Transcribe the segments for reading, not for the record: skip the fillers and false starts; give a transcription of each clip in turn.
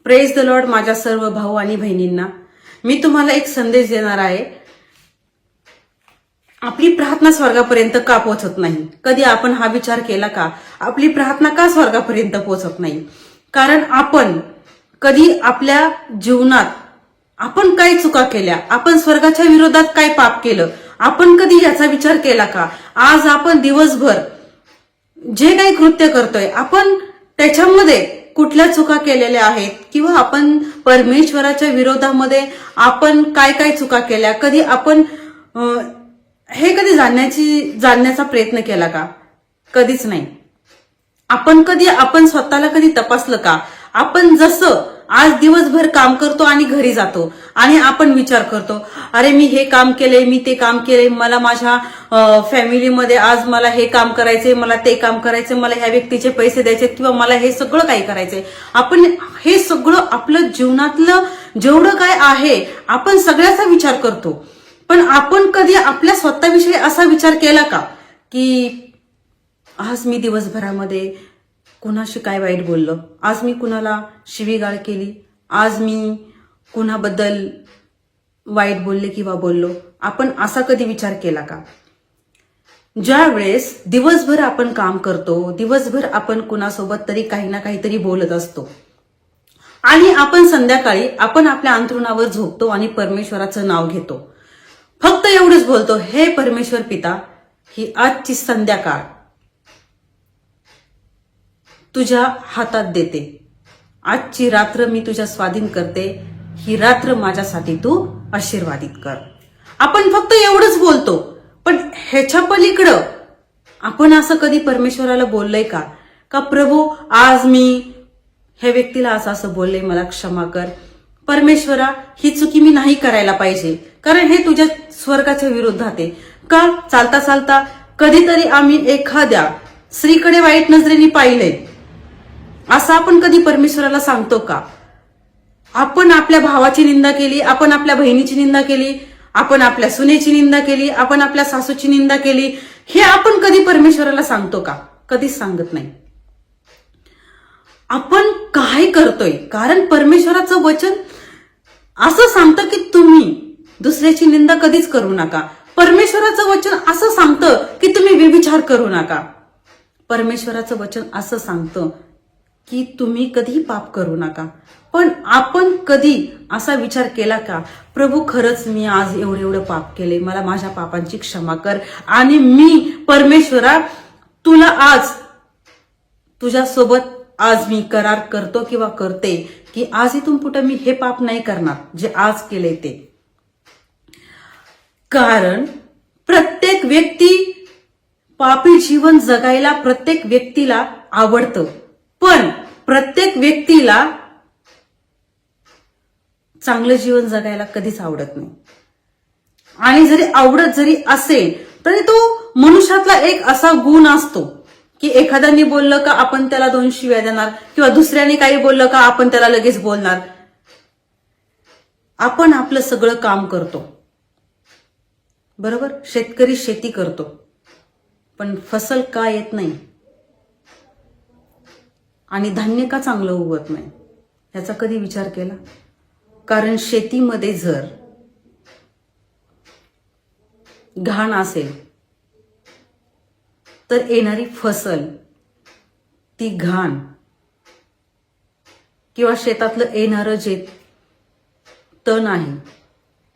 Praise the Lord माझ्या सर्व भाऊ आणि बहिणींना. मी तुम्हाला एक संदेश देणार आहे. आपली प्रार्थना स्वर्गापर्यंत का पोहोचत नाही? कधी आपण हा विचार केला का? आपली प्रार्थना का स्वर्गापर्यंत पोहोचत नाही? कारण आपण कधी आपल्या जीवनात आपण काय चुका केल्या, आपण स्वर्गाच्या विरोधात काय पाप केलं, आपण कधी याचा विचार केला का? आज आपण दिवसभर जे काही कृत्य करतोय आपण त्याच्यामध्ये कुठल्या चुका केलेल्या आहेत किंवा आपण परमेश्वराच्या विरोधामध्ये आपण काय काय चुका केल्या, कधी आपण हे कधी जाणण्याचा प्रयत्न केला का? कधीच नाही. आपण स्वतःला कधी तपासलं का? आपण जसं आज दिवसभर काम करतो आणि घरी जातो आणि आपण विचार करतो, अरे मी हे काम केले, मी ते काम केले, मला माझ्या फॅमिलीमध्ये आज मला हे काम करायचे, मला ते काम करायचे, मला ह्या व्यक्तीचे पैसे द्यायचे किंवा मला हे सगळं काही करायचंय. आपण हे सगळं आपलं जीवनातलं जेवढं काय आहे आपण सगळ्याचा विचार करतो. पण आपण कधी आपल्या स्वतःविषयी असा विचार केला का की आज मी दिवसभरामध्ये कुणाशी काय वाईट बोललो, आज मी कुणाला शिवीगाळ केली, आज मी कुणाबद्दल वाईट बोलले किंवा बोललो? आपण असा कधी विचार केला का? ज्या वेळेस दिवसभर आपण काम करतो, दिवसभर आपण कुणासोबत तरी काही ना काहीतरी बोलत असतो आणि आपण संध्याकाळी आपण आपल्या अंथरुणावर झोपतो आणि परमेश्वराचं नाव घेतो. फक्त एवढंच बोलतो, हे परमेश्वर पिता, ही आजची संध्याकाळ तुझ्या हातात देते, आजची रात्र मी तुझ्या स्वाधीन करते, ही रात्र माझ्यासाठी तू आशीर्वादित कर. आपण फक्त एवढंच बोलतो. पण ह्याच्या पलीकडं आपण असं कधी परमेश्वराला बोललंय का? का प्रभू आज मी ह्या व्यक्तीला असं बोलले, मला क्षमा कर. परमेश्वरा, ही चुकी मी नाही करायला पाहिजे, कारण हे तुझ्या स्वर्गाच्या विरोधात आहे. का? चालता चालता कधीतरी आम्ही एखाद्या स्त्रीकडे वाईट नजरेने पाहिलंय असं आपण कधी परमेश्वराला सांगतो का? आपण आपल्या भावाची निंदा केली, आपण आपल्या बहिणीची निंदा केली, आपण आपल्या सुनेची निंदा केली, आपण आपल्या सासूची निंदा केली, हे आपण कधी परमेश्वराला सांगतो का? कधीच सांगत नाही. आपण काय करतोय? कारण परमेश्वराचं वचन असं सांगतं की तुम्ही दुसऱ्याची निंदा कधीच करू नका. परमेश्वराचं वचन असं सांगतं की तुम्ही व्यभिचार करू नका. परमेश्वराचं वचन असं सांगतं की तुम्ही कधी पाप करू नका. पण आपण कधी असा विचार केला का, प्रभू खरंच मी आज एवढं पाप केले, मला माझ्या पापांची क्षमा कर आणि मी परमेश्वरा तुला आज तुझ्यासोबत आज मी करार करतो किंवा करते की आज इथून पुढे मी हे पाप नाही करणार जे आज केले ते. कारण प्रत्येक व्यक्ती पापी जीवन जगायला प्रत्येक व्यक्तीला आवडतं, पण प्रत्येक व्यक्तीला चांगलं जीवन जगायला कधीच आवडत नाही. आणि जरी आवडत जरी असेल तरी तो मनुष्यातला एक असा गुण असतो की एखाद्याने बोललं का आपण त्याला 2 शिव्या देणार किंवा दुसऱ्याने काही बोललं का आपण त्याला लगेच बोलणार. आपण आपलं सगळं काम करतो, बरोबर? शेतकरी शेती करतो, पण फसल का येत नाही आणि धान्य का चांगलं उगवत नाही याचा कधी विचार केला? कारण शेतीमध्ये जर घाण असेल तर येणारी फसल ती घाण किंवा शेतातलं येणारं जे तण आहे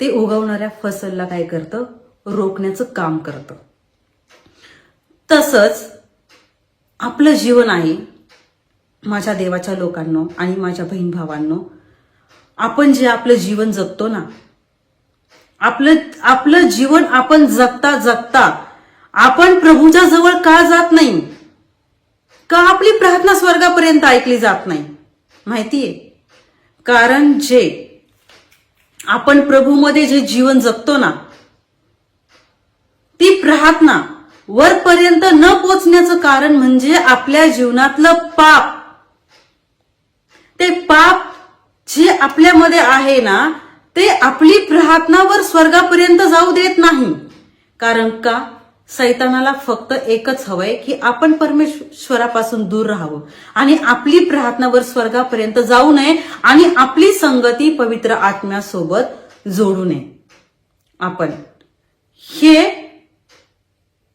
ते उगवणाऱ्या फसलला काय करतं? रोखण्याचं काम करतं. तसंच आपलं जीवन आहे. माझ्या देवाच्या लोकांनो आणि माझ्या बहीण भावांनो, आपण जे आपलं जीवन जगतो ना, आपलं जीवन आपण जगता जगता आपण प्रभूच्या जवळ का जात नाही? का आपली प्रार्थना स्वर्गापर्यंत ऐकली जात नाही? माहितीये? कारण जे आपण प्रभूमध्ये जे जीवन जगतो ना, ती प्रार्थना वरपर्यंत न पोचण्याचं कारण म्हणजे आपल्या जीवनातलं पाप. ते पाप जे आपल्यामध्ये आहे ना, ते आपली प्रार्थनावर स्वर्गापर्यंत जाऊ देत नाही. कारण का? सैतानाला फक्त एकच हवंय की आपण परमेश्वरापासून दूर राहावं आणि आपली प्रार्थनावर स्वर्गापर्यंत जाऊ नये आणि आपली संगती पवित्र आत्म्यासोबत जोडू नये. आपण हे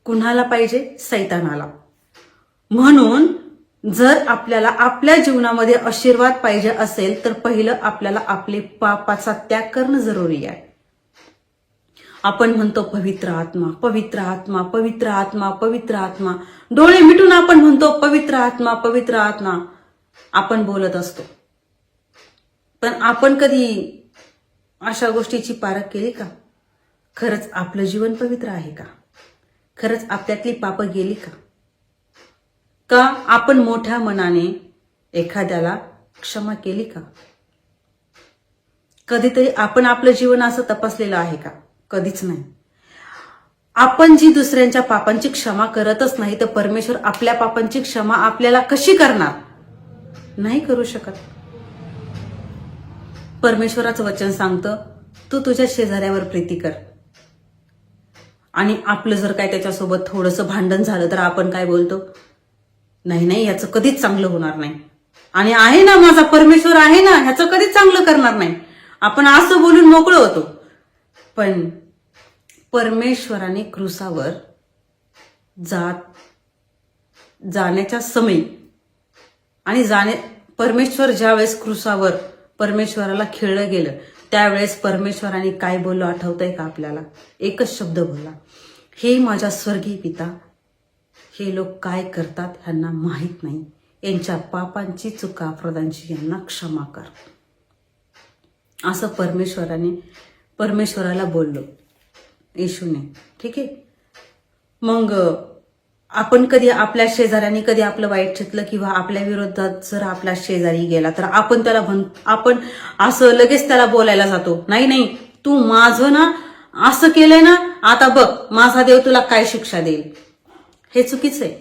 कुणाला पाहिजे? सैतानाला. म्हणून जर आपल्याला आपल्या जीवनामध्ये आशीर्वाद पाहिजे असेल तर पहिलं आपल्याला आपले पापाचा त्याग करणं जरुरी आहे. आपण म्हणतो पवित्र आत्मा, पवित्र आत्मा, पवित्र आत्मा, पवित्र आत्मा. डोळे मिटून आपण म्हणतो पवित्र आत्मा, पवित्र आत्मा आपण बोलत असतो. पण आपण कधी अशा गोष्टीची पारख केली का? खरंच आपलं जीवन पवित्र आहे का? खरंच आपल्यातली पापं गेली का? का आपण मोठ्या मनाने एखाद्याला क्षमा केली का? कधीतरी आपण आपलं जीवन असं तपासलेलं आहे का? कधीच नाही. आपण जी दुसऱ्यांच्या पापांची क्षमा करतच नाही तर परमेश्वर आपल्या पापांची क्षमा आपल्याला कशी करणार? नाही करू शकत. परमेश्वराचं वचन सांगतं तू तुझ्या शेजाऱ्यावर प्रीती कर. आणि आपलं जर काय त्याच्यासोबत थोडंसं भांडण झालं तर आपण काय बोलतो? नाही नाही, ह्याचं कधीच चांगलं होणार नाही. आणि आहे ना माझा परमेश्वर आहे ना, ह्याचं कधीच चांगलं करणार नाही. आपण असं बोलून मोकळं होतो. पण परमेश्वराने क्रूसावर जाण्याच्या समय आणि परमेश्वर ज्यावेळेस क्रूसावर परमेश्वराला खेळलं गेलं त्यावेळेस परमेश्वराने काय बोललो आठवतंय का आपल्याला? एकच शब्द बोलला, हे माझ्या स्वर्गीय पिता, हे लोक काय करतात ह्यांना माहित नाही. यांच्या पापांची चुका अपराधांची यांना क्षमा कर. असं परमेश्वराला बोललो येशूने. ठीक आहे. मग आपण कधी आपल्या शेजाऱ्याने कधी आपलं वाईट चितलं किंवा आपल्या विरोधात जर आपला शेजारी गेला तर आपण असं लगेच त्याला बोलायला जातो, नाही नाही तू माझं ना असं केलंय ना, आता बघ माझा देव तुला काय शिक्षा देईल. हे चुकीचं आहे.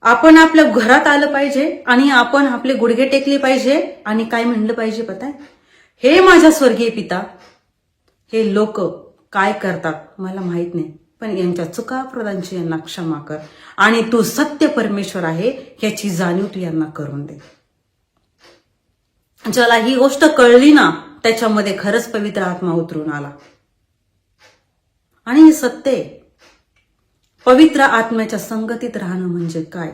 आपण आपल्या घरात आलं पाहिजे आणि आपण आपले गुडघे टेकले पाहिजे आणि काय म्हणलं पाहिजे पता आहे? हे माझ्या स्वर्गीय पिता, हे लोक काय करतात मला माहित नाही, पण यांच्या चुका अपराधांची यांना क्षमा कर आणि तू सत्य परमेश्वर आहे याची जाणीव तू यांना करून दे. ज्याला ही गोष्ट कळली ना त्याच्यामध्ये खरंच पवित्र आत्मा उतरून आला. आणि हे सत्य आहे. पवित्र आत्म्याच्या संगतीत राहणं म्हणजे काय?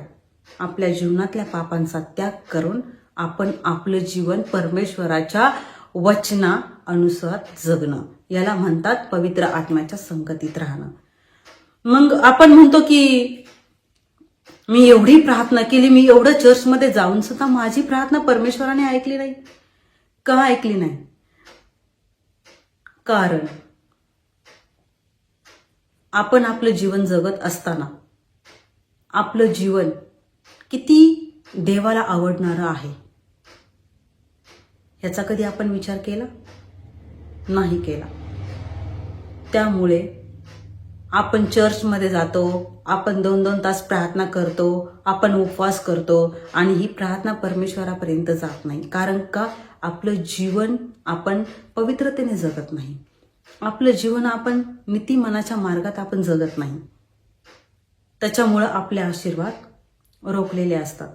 आपल्या जीवनातल्या पापांचा त्याग करून आपण आपलं जीवन परमेश्वराच्या वचना अनुसार जगणं, याला म्हणतात पवित्र आत्म्याच्या संगतीत राहणं. मग आपण म्हणतो की मी एवढी प्रार्थना केली, मी एवढं चर्चमध्ये जाऊन सुद्धा माझी प्रार्थना परमेश्वराने ऐकली नाही. का ऐकली नाही? कारण आपण आपलं जीवन जगत असताना आपलं जीवन किती देवाला आवडणारं आहे याचा कधी आपण विचार केला? नाही केला. त्यामुळे आपण चर्चमध्ये जातो, आपण 2-2 तास प्रार्थना करतो, आपण उपवास करतो आणि ही प्रार्थना परमेश्वरापर्यंत जात नाही. कारण का? आपलं जीवन आपण पवित्रतेने जगत नाही. आपलं जीवन आपण नीतिमनाच्या मार्गात आपण जगत नाही. त्याच्यामुळं आपले आशीर्वाद रोखलेले असतात.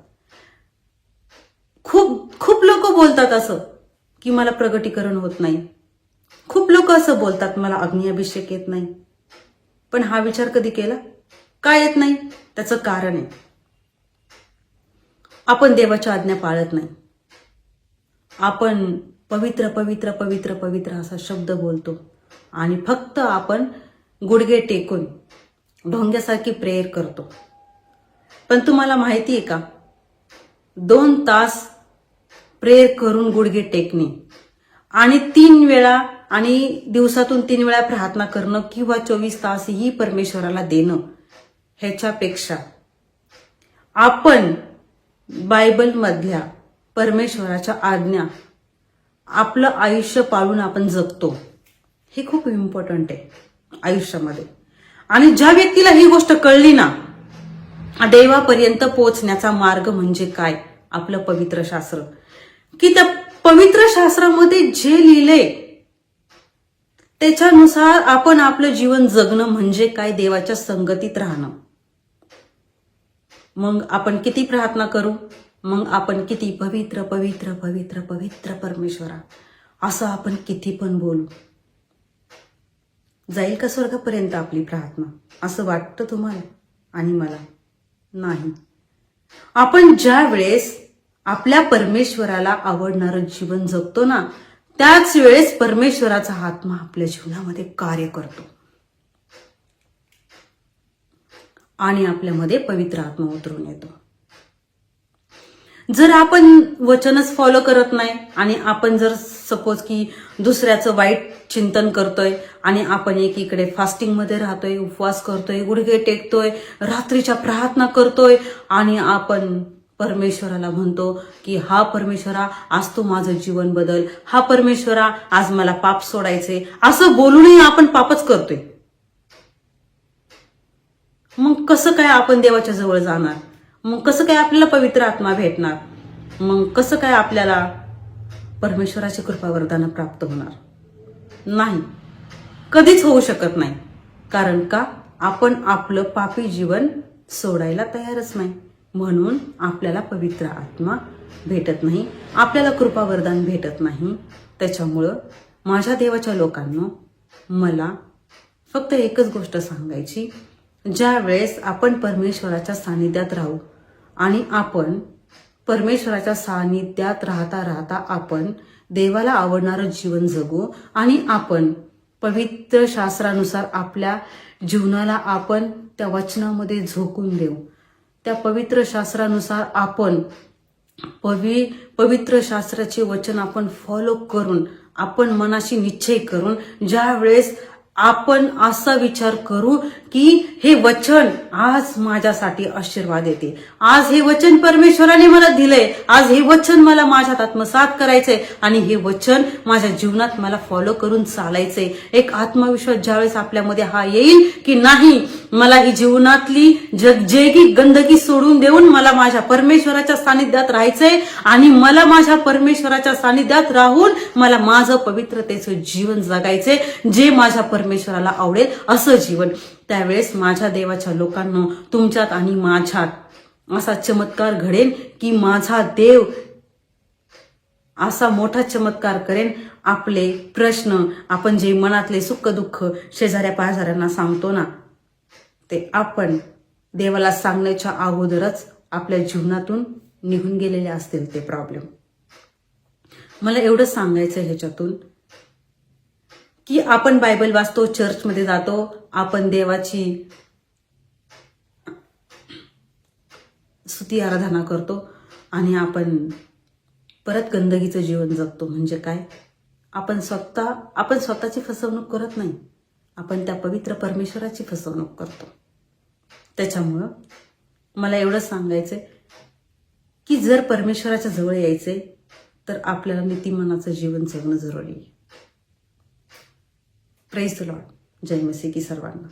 खूप लोक बोलतात असं की मला प्रगटीकरण होत नाही. खूप लोक असं बोलतात मला अग्निअभिषेक येत नाही. पण हा विचार कधी केला? का येत नाही? त्याचं कारण आहे, आपण देवाच्या आज्ञा पाळत नाही. आपण पवित्र पवित्र पवित्र पवित्र असा शब्द बोलतो आणि फक्त आपण गुडघे टेकून ढोंग्यासारखी प्रेयर करतो. पण तुम्हाला माहिती आहे का, 2 तास प्रेयर करून गुडघे टेकणे आणि 3 वेळा आणि दिवसातून 3 वेळा प्रार्थना करणं किंवा 24 तासही परमेश्वराला देणं, ह्याच्यापेक्षा आपण बायबलमधल्या परमेश्वराच्या आज्ञा आपलं आयुष्य पाळून आपण जगतो, हे खूप इम्पॉर्टंट आहे आयुष्यामध्ये. आणि ज्या व्यक्तीला ही गोष्ट कळली ना, देवापर्यंत पोहोचण्याचा मार्ग म्हणजे काय? आपलं पवित्र शास्त्र. की त्या पवित्र शास्त्रामध्ये जे लिहिले त्याच्यानुसार आपण आपलं जीवन जगणं म्हणजे काय, देवाच्या संगतीत राहणं. मग आपण किती प्रार्थना करू, मग आपण किती पवित्र पवित्र पवित्र पवित्र परमेश्वरा असं आपण किती पण बोलू, जाईल का स्वर्गापर्यंत आपली प्रार्थना? असं वाटतं तुम्हाला आणि मला? नाही. आपण ज्या वेळेस आपल्या परमेश्वराला आवडणारं जीवन जगतो ना, त्याच वेळेस परमेश्वराचा आत्मा आपल्या जीवनामध्ये कार्य करतो आणि आपल्यामध्ये पवित्र आत्मा उतरून येतो. जर आपण वचनच फॉलो करत नाही आणि आपण जर सपोज की दुसऱ्याचं वाईट चिंतन करतोय आणि आपण एकीकडे फास्टिंग मध्ये राहतोय, उपवास करतोय, गुडघे टेकतोय, रात्रीच्या प्रार्थना करतोय आणि आपण परमेश्वराला म्हणतो की हा परमेश्वरा आज तू माझं जीवन बदल, हा परमेश्वरा आज मला पाप सोडायचे, असं बोलूनही आपण पापच करतोय. मग कसं काय आपण देवाच्या जवळ जाणार? मग कसं काय आपल्याला पवित्र आत्मा भेटणार? मग कसं काय आपल्याला परमेश्वराची कृपा वरदान प्राप्त होणार? नाही, कधीच होऊ शकत नाही. कारण का? आपण आपलं पापी जीवन सोडायला तयारच नाही. म्हणून आपल्याला पवित्र आत्मा भेटत नाही, आपल्याला कृपा वरदान भेटत नाही. त्याच्यामुळं माझ्या देवाच्या लोकांनो, मला फक्त एकच गोष्ट सांगायची, ज्या वेळेस आपण परमेश्वराच्या सानिध्यात राहू आणि आपण परमेश्वराच्या सानिध्यात राहता राहता आपण देवाला आवडणारं जीवन जगू आणि आपण पवित्र शास्त्रानुसार आपल्या जीवनाला आपण त्या वचनामध्ये झोकून देऊ. त्या पवित्र शास्त्रानुसार आपण पवित्र शास्त्राचे वचन आपण फॉलो करून, आपण मनाशी निश्चय करून, ज्या वेळेस आपण असा विचार करू की हे वचन आज माझ्यासाठी आशीर्वाद येते, आज हे वचन परमेश्वराने मला दिलंय, आज हे वचन मला माझ्यात आत्मसात करायचंय आणि हे वचन माझ्या जीवनात मला फॉलो करून चालायचंय. एक आत्मविश्वास ज्यावेळेस आपल्यामध्ये हा येईल की नाही, मला ही जीवनातली जगजेगी गंदगी सोडून देऊन मला माझ्या परमेश्वराच्या सानिध्यात राहायचंय आणि मला माझ्या परमेश्वराच्या सानिध्यात राहून मला माझं पवित्रतेचं जीवन जगायचंय, जे माझ्या परमेश्वराला आवडेल असं जीवन. त्यावेळेस माझ्या देवाच्या लोकांना, तुमच्यात आणि माझ्यात असा चमत्कार घडेल की माझा देव असा मोठा चमत्कार करेन. आपले प्रश्न, आपण जे मनातले सुख दुःख शेजाऱ्या पाजाऱ्यांना सांगतो ना, ते आपण देवाला सांगण्याच्या अगोदरच आपल्या जीवनातून निघून गेलेले असतील ते प्रॉब्लेम. मला एवढं सांगायचं ह्याच्यातून की आपण बायबल वाचतो, चर्चमध्ये जातो, आपण देवाची स्तुती आराधना करतो आणि आपण परत गंदगीचं जीवन जगतो. म्हणजे काय? आपण स्वतःची फसवणूक करत नाही, आपण त्या पवित्र परमेश्वराची फसवणूक करतो. त्याच्यामुळं मला एवढं सांगायचंय की जर परमेश्वराच्या जवळ यायचंय तर आपल्याला नीतिमनाचं जीवन जगणं जरुरी आहे. Praise the lord. जय मसीह की सर्वांना.